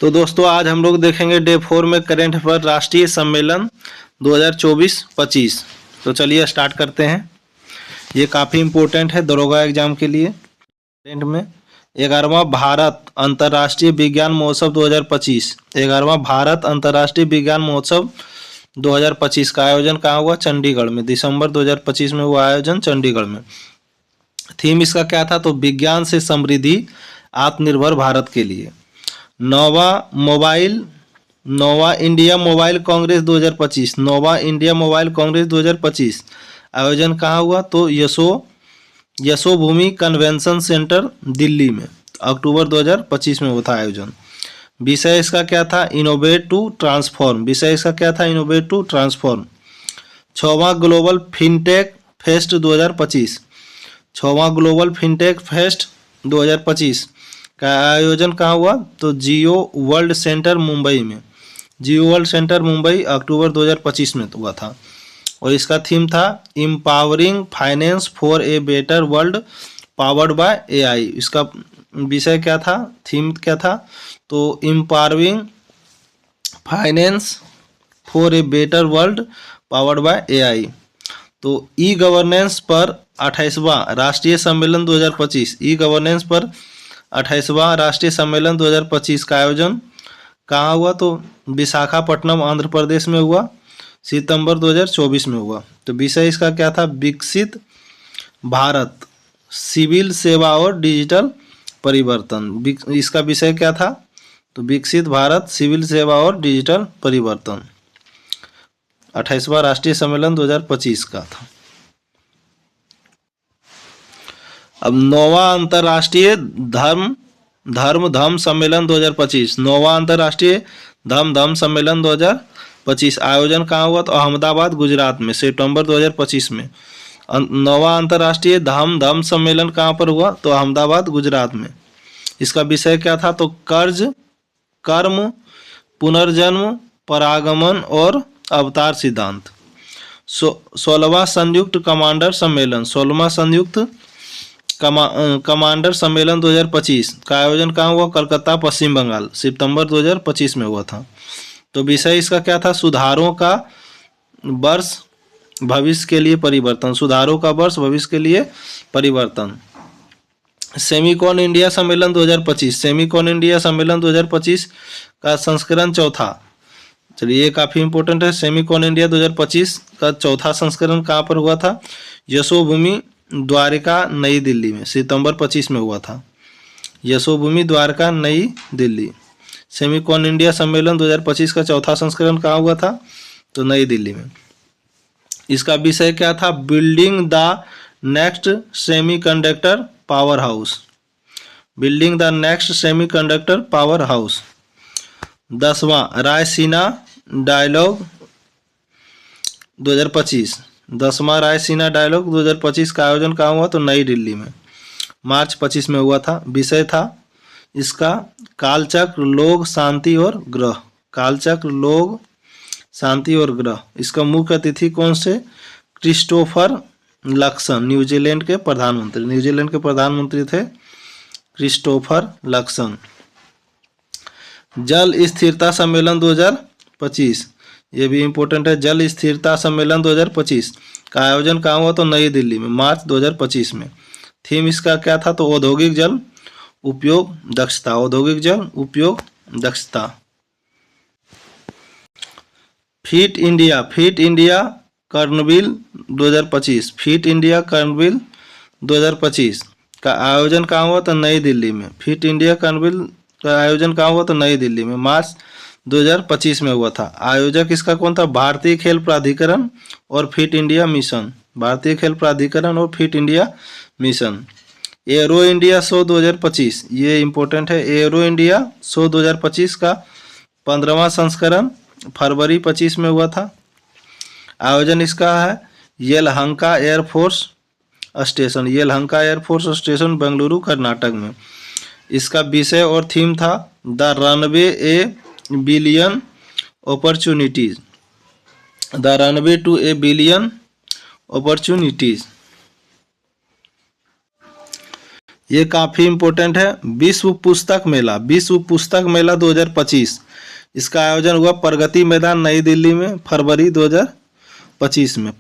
तो दोस्तों आज हम लोग देखेंगे डे 4 में करंट अफेयर राष्ट्रीय सम्मेलन 2024-25। तो चलिए स्टार्ट करते हैं। ये काफ़ी इम्पोर्टेंट है दरोगा एग्जाम के लिए। करंट में 11वां भारत अंतर्राष्ट्रीय विज्ञान महोत्सव 2025, 11वां भारत अंतर्राष्ट्रीय विज्ञान महोत्सव 2025 का आयोजन कहाँ हुआ? चंडीगढ़ में। दिसंबर 2025 में हुआ आयोजन चंडीगढ़ में। थीम इसका क्या था? तो विज्ञान से समृद्धि आत्मनिर्भर भारत के लिए। नौवा इंडिया मोबाइल कांग्रेस 2025, नौवा इंडिया मोबाइल कांग्रेस 2025 आयोजन कहाँ हुआ? तो यशोभूमि कन्वेंशन सेंटर दिल्ली में। अक्टूबर 2025 में हुआ था आयोजन। विषय इसका क्या था? Innovate to transform. विषय इसका क्या था? Innovate to transform. 6वां ग्लोबल फिनटेक फेस्ट 2025, 6वां ग्लोबल फिनटेक फेस्ट 2025 का आयोजन कहाँ हुआ? तो जियो वर्ल्ड सेंटर मुंबई में। जियो वर्ल्ड सेंटर मुंबई अक्टूबर 2025 में हुआ था। और इसका थीम था empowering finance for a better world powered by AI. इसका विषय क्या था? थीम क्या था? तो empowering finance for a better world powered by AI. तो ई गवर्नेंस पर 28वां राष्ट्रीय सम्मेलन 2025, ई गवर्नेंस पर 28वां राष्ट्रीय सम्मेलन 2025 का आयोजन कहाँ हुआ? तो विशाखापट्टनम आंध्र प्रदेश में हुआ। सितंबर 2024 में हुआ। तो विषय इसका क्या था? विकसित भारत सिविल सेवा और डिजिटल परिवर्तन। इसका विषय क्या था? तो विकसित भारत सिविल सेवा और डिजिटल परिवर्तन 28वां राष्ट्रीय सम्मेलन 2025 का था। अब 9वां अंतर्राष्ट्रीय धम्म सम्मेलन 2025, 9वां अंतर्राष्ट्रीय धम्म सम्मेलन 2025 आयोजन कहाँ हुआ? तो अहमदाबाद गुजरात में सितंबर 2025 में। 9वां अंतर्राष्ट्रीय धम्म सम्मेलन कहाँ पर हुआ? तो अहमदाबाद गुजरात में। इसका विषय क्या था? तो कर्म पुनर्जन्म परागमन और अवतार सिद्धांत। 16वां संयुक्त कमांडर सम्मेलन, 16वां संयुक्त कमांडर सम्मेलन 2025 का आयोजन कहाँ हुआ? कलकत्ता पश्चिम बंगाल सितंबर 2025 में हुआ था। तो विषय इसका क्या था? सुधारों का वर्ष भविष्य के लिए परिवर्तन, सुधारों का वर्ष भविष्य के लिए परिवर्तन। सेमीकॉन इंडिया सम्मेलन 2025, सेमीकॉन इंडिया सम्मेलन 2025 का संस्करण चौथा। चलिए ये काफ़ी इंपॉर्टेंट है। सेमीकॉन इंडिया 2025 का चौथा संस्करण कहाँ पर हुआ था? यशोभूमि द्वारका नई दिल्ली में सितंबर 25 में हुआ था। यशोभूमि द्वारका नई दिल्ली। सेमीकॉन इंडिया सम्मेलन 2025 का चौथा संस्करण कहाँ हुआ था? तो नई दिल्ली में। इसका विषय क्या था? Building the next semiconductor power house, building the next semiconductor power house. 10वां रायसीना डायलॉग 2025, 10वां रायसीना डायलॉग 2025 का आयोजन कहाँ हुआ? तो नई दिल्ली में मार्च 25 में हुआ था। विषय था इसका कालचक्र लोग शांति और ग्रह, कालचक्र लोग शांति और ग्रह। इसका मुख्य अतिथि कौन से? क्रिस्टोफर लक्सन, न्यूजीलैंड के प्रधानमंत्री, न्यूजीलैंड के प्रधानमंत्री थे क्रिस्टोफर लक्सन। जल स्थिरता सम्मेलन 2025, ये भी इम्पोर्टेंट है। जल स्थिरता सम्मेलन 2025 का आयोजन कहाँ हुआ? तो नई दिल्ली में मार्च 2025 में। थीम इसका क्या था? तो औद्योगिक जल उपयोग दक्षता, औद्योगिक जल उपयोग दक्षता। फिट इंडिया कर्नविल 2025, फिट इंडिया कर्नविल 2025 का आयोजन कहाँ हुआ? तो नई दिल्ली में। फिट इंडिया कर्नविल का आयोजन कहाँ हुआ? तो नई दिल्ली में मार्च 2025 में हुआ था। आयोजक इसका कौन था? भारतीय खेल प्राधिकरण और फिट इंडिया मिशन, भारतीय खेल प्राधिकरण और fit India mission. Arrow India show 2025, ये इम्पोर्टेंट है। एरो इंडिया शो 2025 का 15वां संस्करण फरवरी 25 में हुआ था। आयोजन इसका है Yelahanka air force station, Yelahanka air force station Bengaluru Karnataka में। इसका विषय और थीम था the runway a billion opportunities, the runway to a billion opportunities. ये काफ़ी इम्पोर्टेंट है। विश्व पुस्तक मेला, विश्व पुस्तक मेला 2025, इसका आयोजन हुआ प्रगति मैदान नई दिल्ली में फरवरी 2025 में।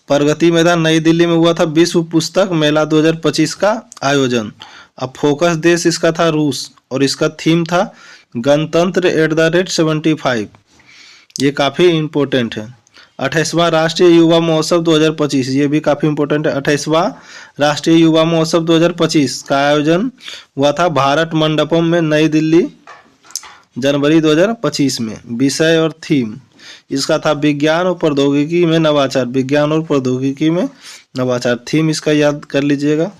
प्रगति मैदान नई दिल्ली में हुआ था विश्व पुस्तक मेला 2025 का आयोजन। अब फोकस देश इसका था रूस और इसका थीम था गणतंत्र @75। ये काफ़ी इम्पोर्टेंट है। 28वां राष्ट्रीय युवा महोत्सव 2025, ये भी काफ़ी इम्पोर्टेंट है। 28वां राष्ट्रीय युवा महोत्सव 2025 का आयोजन हुआ था भारत मंडपम में नई दिल्ली जनवरी 2025 में। विषय और थीम इसका था विज्ञान और प्रौद्योगिकी में नवाचार, विज्ञान और प्रौद्योगिकी में नवाचार। थीम इसका याद कर लीजिएगा।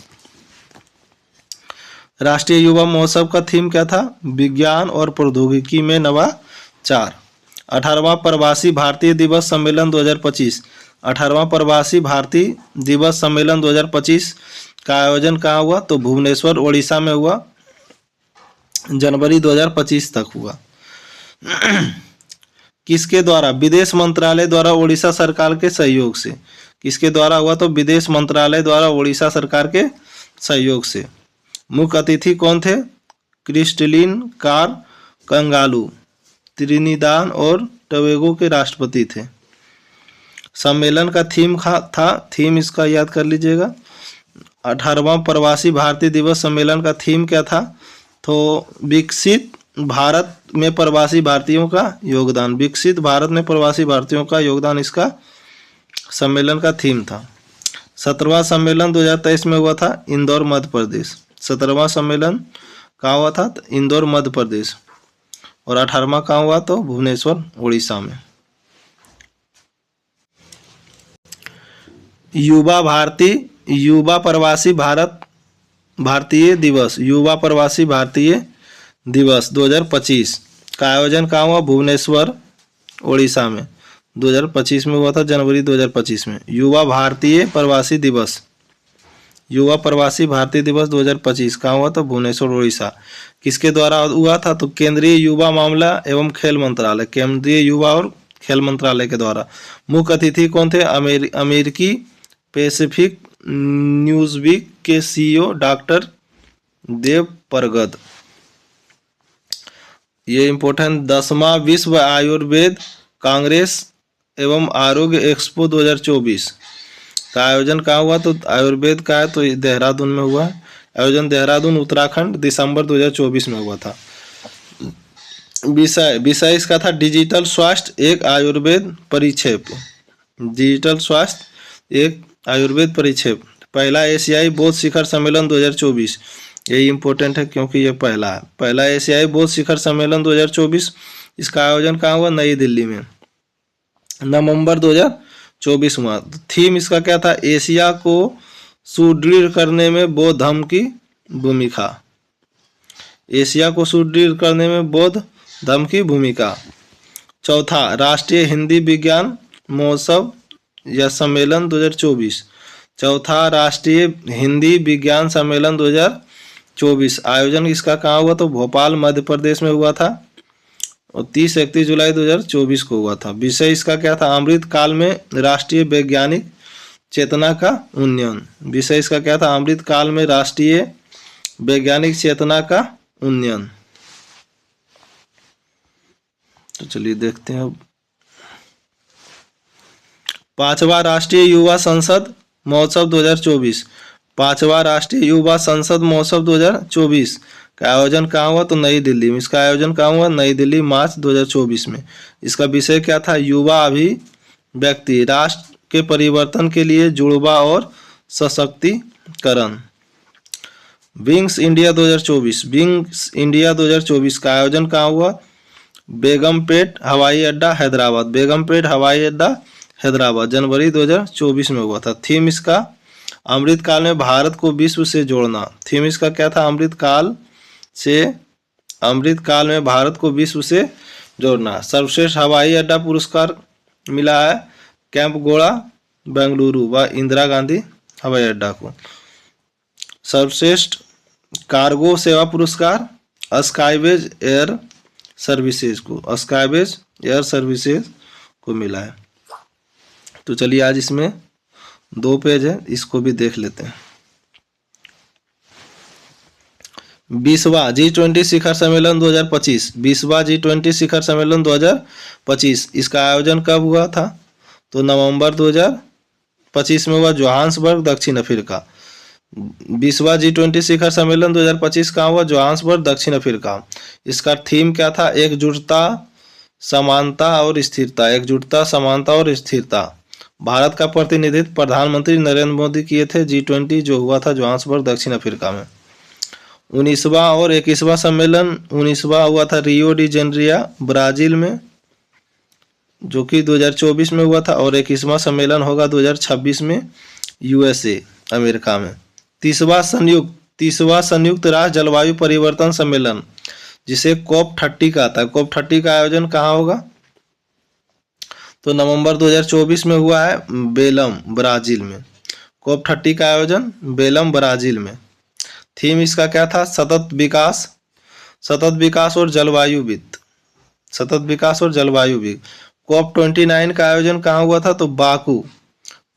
राष्ट्रीय युवा महोत्सव का थीम क्या था? विज्ञान और प्रौद्योगिकी में नवाचार। 18वां प्रवासी भारतीय दिवस सम्मेलन 2025, 18वां प्रवासी भारतीय दिवस सम्मेलन 2025 का आयोजन कहाँ हुआ? तो भुवनेश्वर ओडिशा में हुआ, जनवरी 2025 तक हुआ। किसके द्वारा? विदेश मंत्रालय द्वारा ओडिशा सरकार के सहयोग से। किसके द्वारा हुआ? तो विदेश मंत्रालय द्वारा ओडिशा सरकार के सहयोग से। मुख्य अतिथि कौन थे? क्रिस्टलिन कार कंगालू, त्रिनिदाद और टोबैगो के राष्ट्रपति थे। सम्मेलन का थीम था, थीम इसका याद कर लीजिएगा। 18वां प्रवासी भारतीय दिवस सम्मेलन का थीम क्या था? तो विकसित भारत में प्रवासी भारतीयों का योगदान, विकसित भारत में प्रवासी भारतीयों का योगदान इसका सम्मेलन का थीम था। 17वां सम्मेलन 2023 में हुआ था इंदौर मध्य प्रदेश। 17वां सम्मेलन कहाँ हुआ था? तो इंदौर मध्य प्रदेश। और 18वां कहाँ हुआ? तो भुवनेश्वर उड़ीसा में। युवा प्रवासी भारतीय दिवस, युवा प्रवासी भारतीय दिवस 2025 का आयोजन कहाँ हुआ? भुवनेश्वर उड़ीसा में 2025 में हुआ था, जनवरी 2025 में। युवा प्रवासी भारतीय दिवस 2025 कहाँ हुआ? तो भुवनेश्वर उड़ीसा। किसके द्वारा हुआ था? तो केंद्रीय युवा मामला एवं खेल मंत्रालय, केंद्रीय युवा और खेल मंत्रालय के द्वारा। मुख्य अतिथि कौन थे? अमेरिकी पैसिफिक न्यूज़वीक के CEO डॉक्टर देव परगद। ये इम्पोर्टेंट। 10वां विश्व आयुर्वेद कांग्रेस एवं आरोग्य एक्सपो 2024 का आयोजन कहाँ हुआ? तो आयुर्वेद का है तो देहरादून में हुआ है। आयोजन देहरादून उत्तराखंड, दिसंबर 2024 में हुआ था। विषय इसका था डिजिटल स्वास्थ्य एक आयुर्वेद परिक्षेप, डिजिटल स्वास्थ्य एक आयुर्वेद परिक्षेप। पहला एशियाई बौद्ध शिखर सम्मेलन 2024, यही इम्पोर्टेंट है क्योंकि ये पहला है। पहला एशियाई बौद्ध शिखर सम्मेलन 2024, इसका आयोजन कहाँ हुआ? नई दिल्ली में, नवंबर 2024 हुआ। थीम इसका क्या था? एशिया को सुदृढ़ करने में बौद्ध धर्म की भूमिका, एशिया को सुदृढ़ करने में बौद्ध धर्म की भूमिका। चौथा राष्ट्रीय हिंदी विज्ञान महोत्सव या सम्मेलन 2024, चौथा राष्ट्रीय हिंदी विज्ञान सम्मेलन 2024 आयोजन इसका कहाँ हुआ? तो भोपाल मध्य प्रदेश में हुआ था और 30-31 जुलाई 2024 को हुआ था। विषय इसका क्या था? अमृत काल में राष्ट्रीय वैज्ञानिक चेतना का उन्नयन। विषय इसका क्या था? अमृत काल में राष्ट्रीय वैज्ञानिक चेतना का उन्नयन। तो चलिए देखते हैं अब। 5वां राष्ट्रीय युवा संसद महोत्सव 2024, 5वां राष्ट्रीय युवा संसद महोत्सव 2024 का आयोजन कहाँ हुआ? तो नई दिल्ली में। इसका आयोजन कहाँ हुआ? नई दिल्ली, मार्च 2024 में। इसका विषय क्या था? युवा अभिव्यक्ति, राष्ट्र के परिवर्तन के लिए जुड़वा और सशक्तिकरण। विंग्स इंडिया 2024, विंग्स इंडिया 2024 का आयोजन कहाँ हुआ? बेगमपेट हवाई अड्डा हैदराबाद, बेगमपेट हवाई अड्डा हैदराबाद, जनवरी 2024 में हुआ था। थीम इसका अमृतकाल में भारत को विश्व से जोड़ना। थीम इसका क्या था? अमृतकाल में भारत को विश्व से जोड़ना। सर्वश्रेष्ठ हवाई अड्डा पुरस्कार मिला है कैंप गोड़ा बेंगलुरु व इंदिरा गांधी हवाई अड्डा को। सर्वश्रेष्ठ कार्गो सेवा पुरस्कार स्काईवेज एयर सर्विसेज को, स्काईवेज एयर सर्विसेज को मिला है। तो चलिए आज इसमें 2 पेज है, इसको भी देख लेते हैं। 20वां G20 शिखर सम्मेलन 2025, 20वां G20 शिखर सम्मेलन 2025, इसका आयोजन कब हुआ था? तो नवंबर 2025 में हुआ, जोहान्सबर्ग, दक्षिण अफ्रीका। 20वां G20 शिखर सम्मेलन 2025 कहाँ हुआ? जोहान्सबर्ग, दक्षिण अफ्रीका। इसका थीम क्या था? एकजुटता, समानता और स्थिरता। एकजुटता, समानता और स्थिरता। भारत का प्रतिनिधित्व प्रधानमंत्री नरेंद्र मोदी किए थे G20 जो हुआ था जोहान्सबर्ग, दक्षिण अफ्रीका में। 19वां और 21वां सम्मेलन, 19वां हुआ था रियो डी जेनेरियो, ब्राजील में, जो कि 2024 में हुआ था, और 21वां सम्मेलन होगा 2026 में USA, अमेरिका में। 30वां संयुक्त राष्ट्र जलवायु परिवर्तन सम्मेलन, जिसे COP30 का आता है। COP30 का आयोजन कहाँ होगा? तो नवंबर 2024 में हुआ है बेलम, ब्राजील में। COP30 का आयोजन बेलम, ब्राजील में। थीम इसका क्या था? सतत विकास और जलवायु वित्त। सतत विकास और जलवायु वित्त। COP29 का आयोजन कहाँ हुआ था? तो बाकू।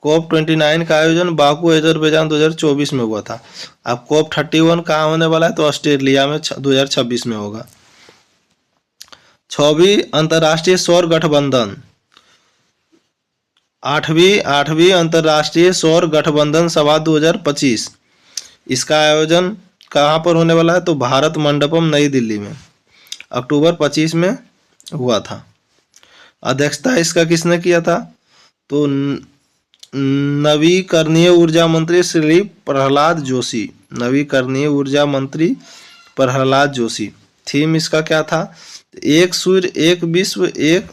COP29 का आयोजन बाकू, अजरबैजान 2024 में हुआ था। अब COP31 कहाँ होने वाला है? तो ऑस्ट्रेलिया में 2026 में होगा। 6वीं अंतर्राष्ट्रीय सौर गठबंधन, 8वीं अंतर्राष्ट्रीय सौर गठबंधन सभा 2025, इसका आयोजन कहाँ पर होने वाला है? तो भारत मंडपम, नई दिल्ली में, अक्टूबर 25 में हुआ था। अध्यक्षता इसका किसने किया था? तो नवीकरणीय ऊर्जा मंत्री श्री प्रहलाद जोशी। नवीकरणीय ऊर्जा मंत्री प्रहलाद जोशी। थीम इसका क्या था? एक सूर्य, एक विश्व, एक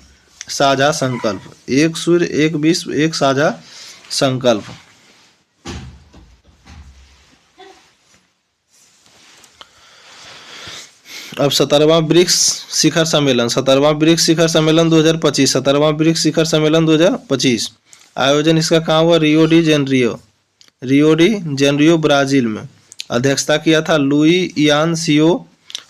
साझा संकल्प। एक सूर्य, एक विश्व, एक साझा संकल्प। अब 17वां ब्रिक्स शिखर सम्मेलन, 17वां ब्रिक्स शिखर सम्मेलन 2025, 17वां ब्रिक्स शिखर सम्मेलन 2025, आयोजन इसका कहाँ हुआ? रियो डी जेनेरियो, ब्राजील में। अध्यक्षता किया था लुई इनासियो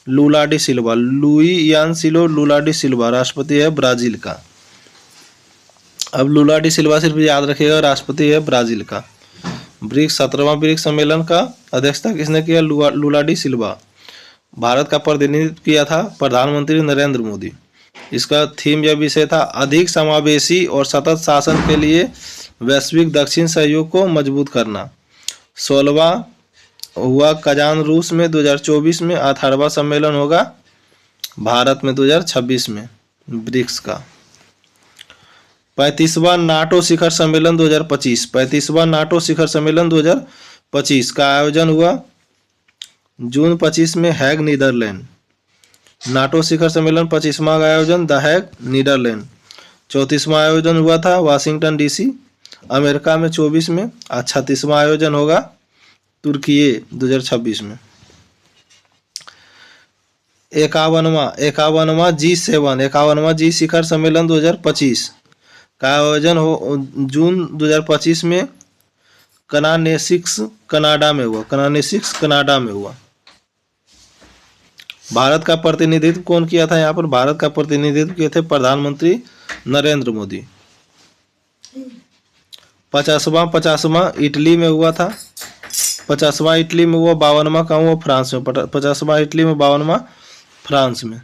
लुला डी सिल्वा। लुई इनासियो लुला डी सिल्वा राष्ट्रपति है ब्राजील का। अब लुला डी सिल्वा सिर्फ याद रखिएगा, राष्ट्रपति है ब्राजील का। ब्रिक्स 17वां ब्रिक्स सम्मेलन का अध्यक्षता किसने किया? लुला डी सिल्वा। भारत का प्रतिनिधित्व किया था प्रधानमंत्री नरेंद्र मोदी। इसका थीम या विषय था अधिक समावेशी और सतत शासन के लिए वैश्विक दक्षिण सहयोग को मजबूत करना। 16वां हुआ कजान, रूस में 2024 में। 18वां सम्मेलन होगा भारत में 2026 में ब्रिक्स का। 35वां नाटो शिखर सम्मेलन 2025, 35वां नाटो शिखर सम्मेलन 2025 का आयोजन हुआ जून 25 में हैग, नीदरलैंड। नाटो शिखर सम्मेलन 25वां का आयोजन द हैग, नीदरलैंड। 34वां आयोजन हुआ था वाशिंगटन DC, अमेरिका में 24 में। 36वां आयोजन होगा तुर्की 2026 में। 51वां G शिखर सम्मेलन 2025 का आयोजन हो जून 2025 में कनानेसिक्स, कनाडा में हुआ। भारत का प्रतिनिधित्व कौन किया था? यहाँ पर भारत का प्रतिनिधित्व किए थे प्रधानमंत्री नरेंद्र मोदी। 50वां इटली में हुआ था। 50वां इटली में हुआ। 52वां कहाँ हुआ? फ्रांस में। 50वां इटली में, 52वां फ्रांस में।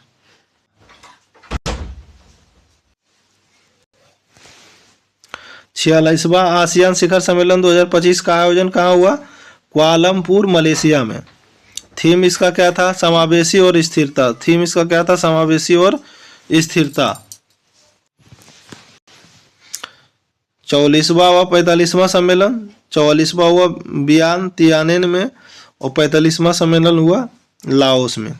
46वां आसियान शिखर सम्मेलन 2025 का आयोजन कहाँ हुआ? कुआलालंपुर, मलेशिया में। थीम इसका क्या था? समावेशी और स्थिरता। 44वां व 45वां सम्मेलन, 44वां हुआ तियानजिन में और 45वां सम्मेलन हुआ लाओस में।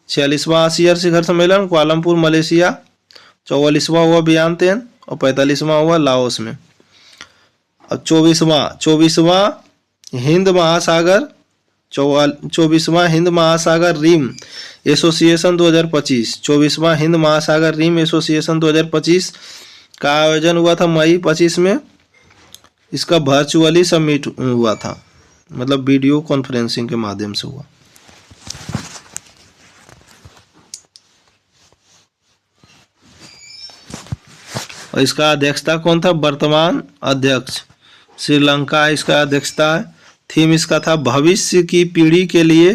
46वां आसियान शिखर सम्मेलन कुआलालंपुर, मलेशिया। 44वां हुआ वियतनाम और 45वां हुआ लाओस में। अब 24वां हिंद महासागर रिम एसोसिएशन 2025, 24वां हिंद महासागर रिम एसोसिएशन 2025 का आयोजन हुआ था मई 25 में। इसका वर्चुअली समिट हुआ था, मतलब वीडियो कॉन्फ्रेंसिंग के माध्यम से हुआ। और इसका अध्यक्षता कौन था? वर्तमान अध्यक्ष श्रीलंका इसका अध्यक्षता है। थीम इसका था भविष्य की पीढ़ी के लिए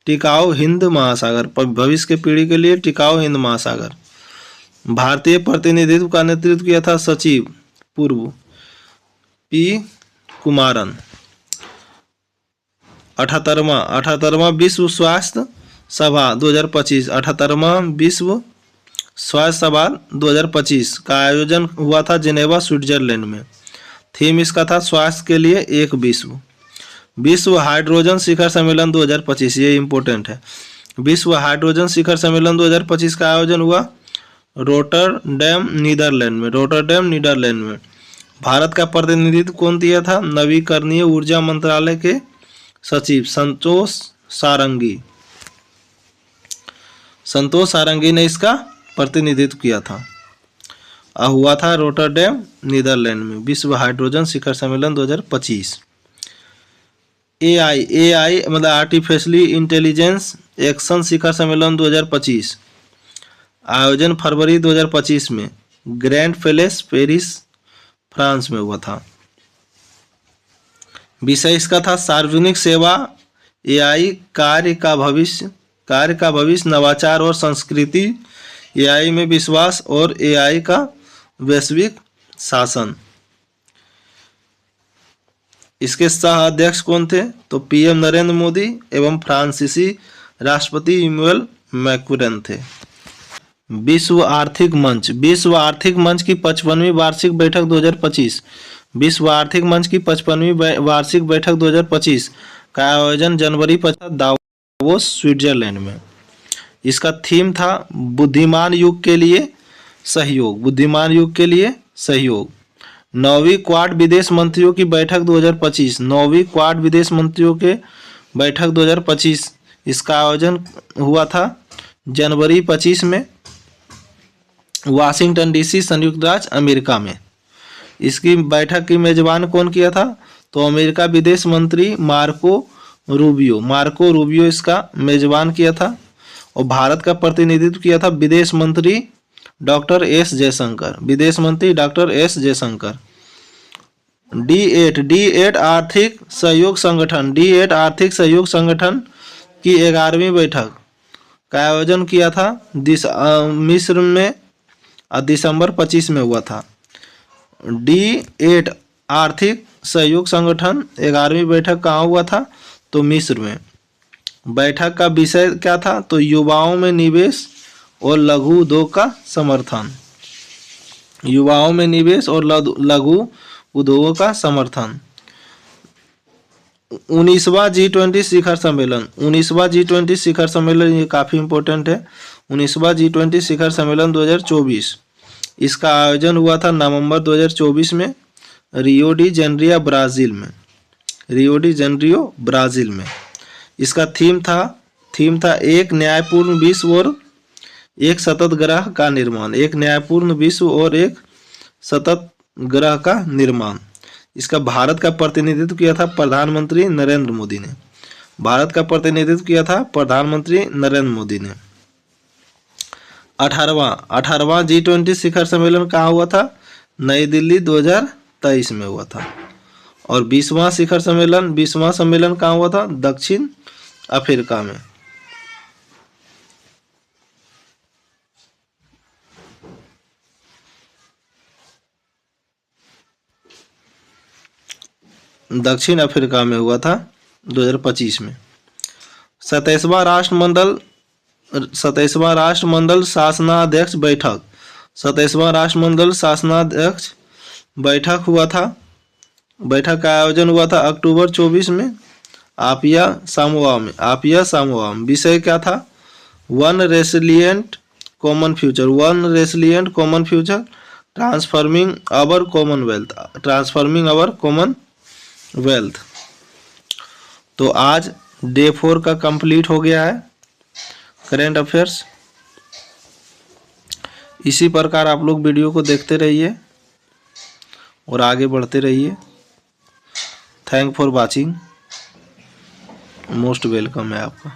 टिकाऊ हिंद महासागर, भविष्य के पीढ़ी के लिए टिकाऊ हिंद महासागर। भारतीय प्रतिनिधित्व का नेतृत्व किया था सचिव पूर्व पी कुमारन। 78वां विश्व स्वास्थ्य सभा 2025, 78वां विश्व स्वास्थ्य सभा 2025 का आयोजन हुआ था जिनेवा स्विट्जरलैंड में। थीम इसका था स्वास्थ्य के लिए एक विश्व। विश्व हाइड्रोजन शिखर सम्मेलन 2025, ये इम्पोर्टेंट है। विश्व हाइड्रोजन शिखर सम्मेलन 2025 का आयोजन हुआ रोटरडैम नीदरलैंड में। भारत का प्रतिनिधित्व कौन किया था? नवीकरणीय ऊर्जा मंत्रालय के सचिव संतोष सारंगी ने इसका प्रतिनिधित्व किया था। हुआ था रोटरडैम नीदरलैंड में विश्व हाइड्रोजन शिखर सम्मेलन 2025। AI मतलब आर्टिफिशियली इंटेलिजेंस एक्शन शिखर सम्मेलन 2025, आयोजन फरवरी 2025 में ग्रैंड पैलेस पेरिस फ्रांस में हुआ था। विषय इसका था सार्वजनिक सेवा, AI कार्य का भविष्य, नवाचार और संस्कृति, AI में विश्वास और AI का वैश्विक शासन। इसके सह अध्यक्ष कौन थे? तो PM नरेंद्र मोदी एवं फ्रांसीसी राष्ट्रपति इमैनुअल मैक्रोन थे। विश्व आर्थिक मंच की 55वीं वार्षिक बैठक 2025, विश्व आर्थिक मंच की 55वीं वार्षिक बैठक 2025 का आयोजन जनवरी 25 दावोस स्विट्जरलैंड में। इसका थीम था बुद्धिमान युग के लिए सहयोग। 9वीं क्वाड विदेश मंत्रियों की बैठक 2025, 9वीं क्वाड विदेश मंत्रियों के बैठक 2025, इसका आयोजन हुआ था जनवरी 25 में वाशिंगटन DC संयुक्त राज्य अमेरिका में। इसकी बैठक की मेजबान कौन किया था? तो अमेरिका विदेश मंत्री मार्को रूबियो इसका मेजबान किया था। और भारत का प्रतिनिधित्व किया था विदेश मंत्री डॉक्टर एस जयशंकर। D8 आर्थिक सहयोग संगठन की 11वीं बैठक का आयोजन किया था मिस्र में दिसंबर 25 में हुआ था। D8 आर्थिक सहयोग संगठन 11वीं बैठक कहाँ हुआ था? तो मिस्र में। बैठक का विषय क्या था? तो युवाओं में निवेश और लघु उद्योग का समर्थन। 19वां G20 शिखर सम्मेलन, ये काफ़ी इम्पोर्टेंट है। 19वां G20 शिखर सम्मेलन 2024, इसका आयोजन हुआ था नवंबर 2024 में रियो डी जेनेरियो ब्राज़ील में। इसका थीम था एक न्यायपूर्ण विश्व और एक सतत ग्रह का निर्माण। इसका भारत का प्रतिनिधित्व किया था प्रधानमंत्री नरेंद्र मोदी ने। 18वां G20 शिखर सम्मेलन कहाँ हुआ था? नई दिल्ली 2023 में हुआ था। और 20वां सम्मेलन कहाँ हुआ था? दक्षिण अफ्रीका में। हुआ था 2025 में। 27वां राष्ट्रमंडल शासनाध्यक्ष बैठक हुआ था। बैठक का आयोजन हुआ था अक्टूबर 24 में आपिया सामोआ में। विषय क्या था? One resilient common future, transforming our common wealth. तो आज डे 4 का कंप्लीट हो गया है करेंट अफेयर्स। इसी प्रकार आप लोग वीडियो को देखते रहिए और आगे बढ़ते रहिए। Thank for watching, most welcome है आपका।